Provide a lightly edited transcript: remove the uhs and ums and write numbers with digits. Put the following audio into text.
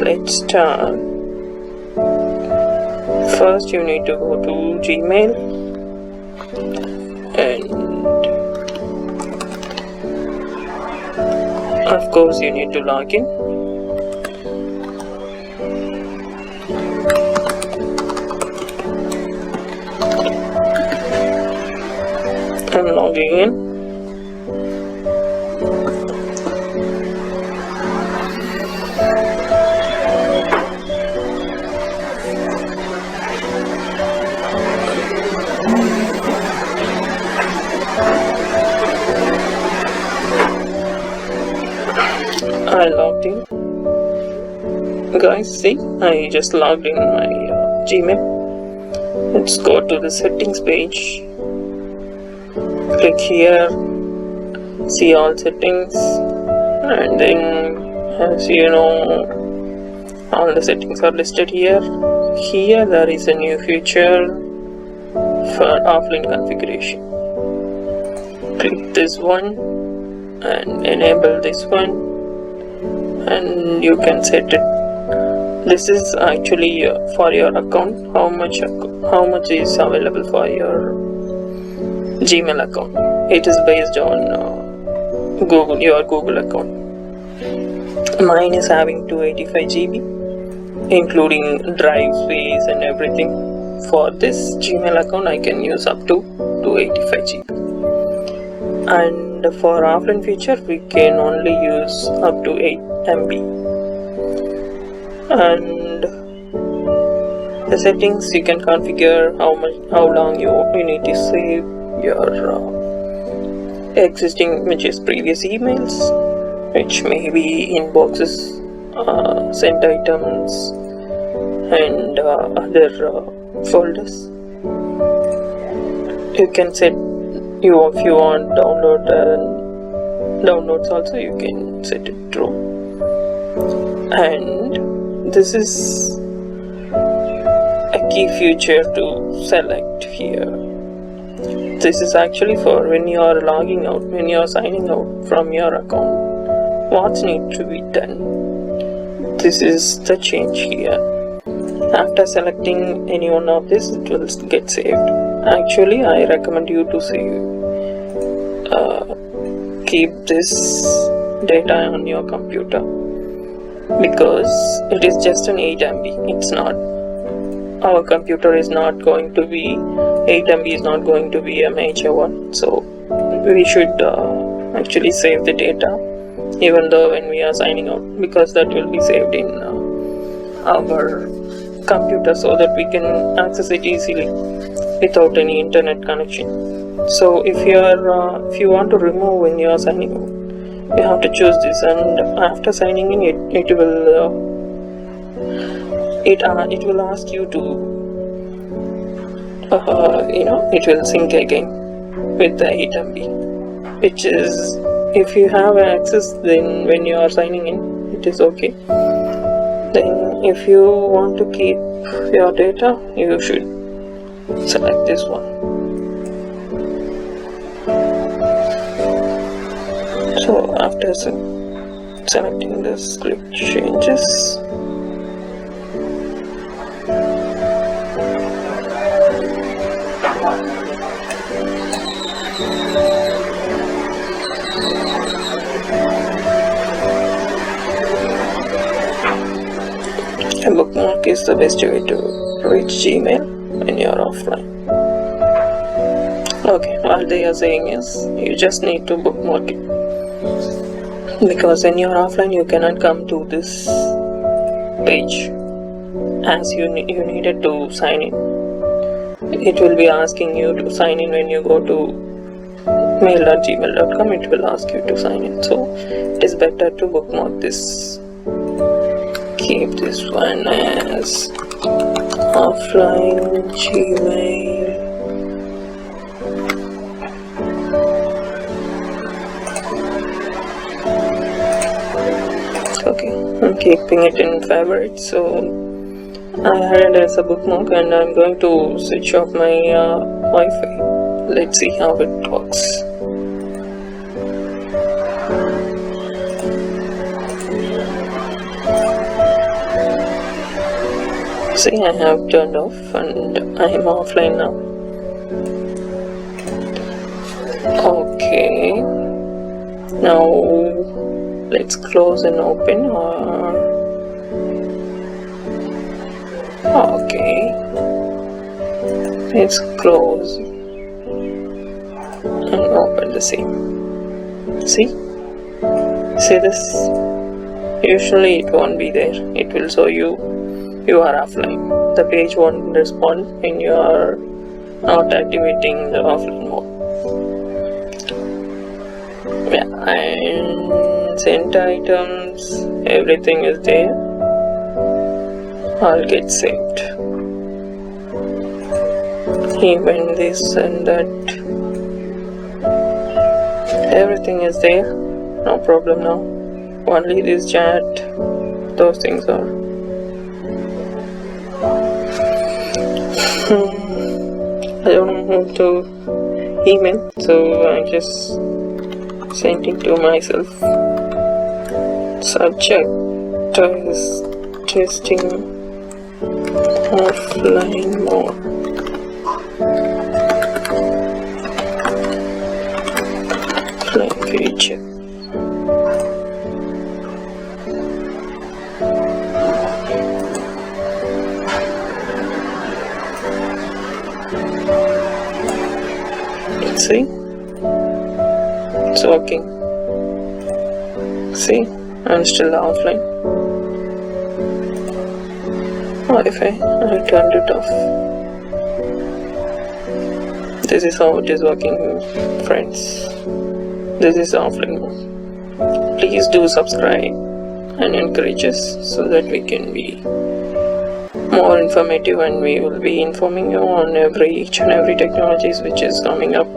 let's start. First you need to go to Gmail and of course you need to log in. I'm logging in. I logged in. Guys, see, I just logged in my Gmail. Let's go to the settings page. Click here, see all settings, and then as you know, all the settings are listed here. Here there is a new feature for offline configuration. Click this one and enable this one, and you can set it. This is actually for your account, how much is available for your Gmail account. It is based on your Google account. Mine is having 285 GB, including drive space and everything. For this Gmail account, I can use up to 285 GB. And for offline feature, we can only use up to 8 MB. And the settings, you can configure how long you need to save your existing, which is previous emails, which may be inboxes, sent items, and other folders. You can set if you want downloads also, you can set it true. And this is a key feature to select here. This is actually for when you are logging out, when you are signing out from your account, what needs to be done. This is the change here. After selecting any one of this, it will get saved. Actually, I recommend you to keep this data on your computer, because it is just an 8 MB. It's not, our computer is not going to be 8 MB is not going to be a major one, so we should actually save the data even though when we are signing out, because that will be saved in our computer so that we can access it easily without any internet connection. So if you want to remove when you are signing out, you have to choose this, and after signing in, it will ask you to it will sync again with the 8 MB, which is, if you have access, then when you are signing in, it is okay. Then if you want to keep your data, you should select this one. So after selecting this, click changes. A bookmark is the best way to reach Gmail when you are offline. Okay, all they are saying is you just need to bookmark it, because when you are offline you cannot come to this page as you needed to sign in. It will be asking you to sign in when you go to mail.gmail.com. It will ask you to sign in, so it is better to bookmark this. Keep this one as offline Gmail. Okay, I'm keeping it in favorites, so I had it as a bookmark, and I'm going to switch off my Wi-Fi. Let's see how it works. See, I have turned off and I am offline now. Okay, now let's close and open. Okay, let's close and open the same. See this? Usually it won't be there. It will show you are offline. The page won't respond when you are not activating the offline mode. Yeah, and sent items, everything is there. All get saved. Even this and that, everything is there. No problem now. Only this chat, those things are. I don't know how to email, so I just sent it to myself. Subject is testing offline mode. Offline feature. See, it's working. See, I'm still offline. Wi-Fi, I turned it off. This is how it is working, friends. This is offline mode. Please do subscribe and encourage us so that we can be more informative, and we will be informing you on each and every technologies which is coming up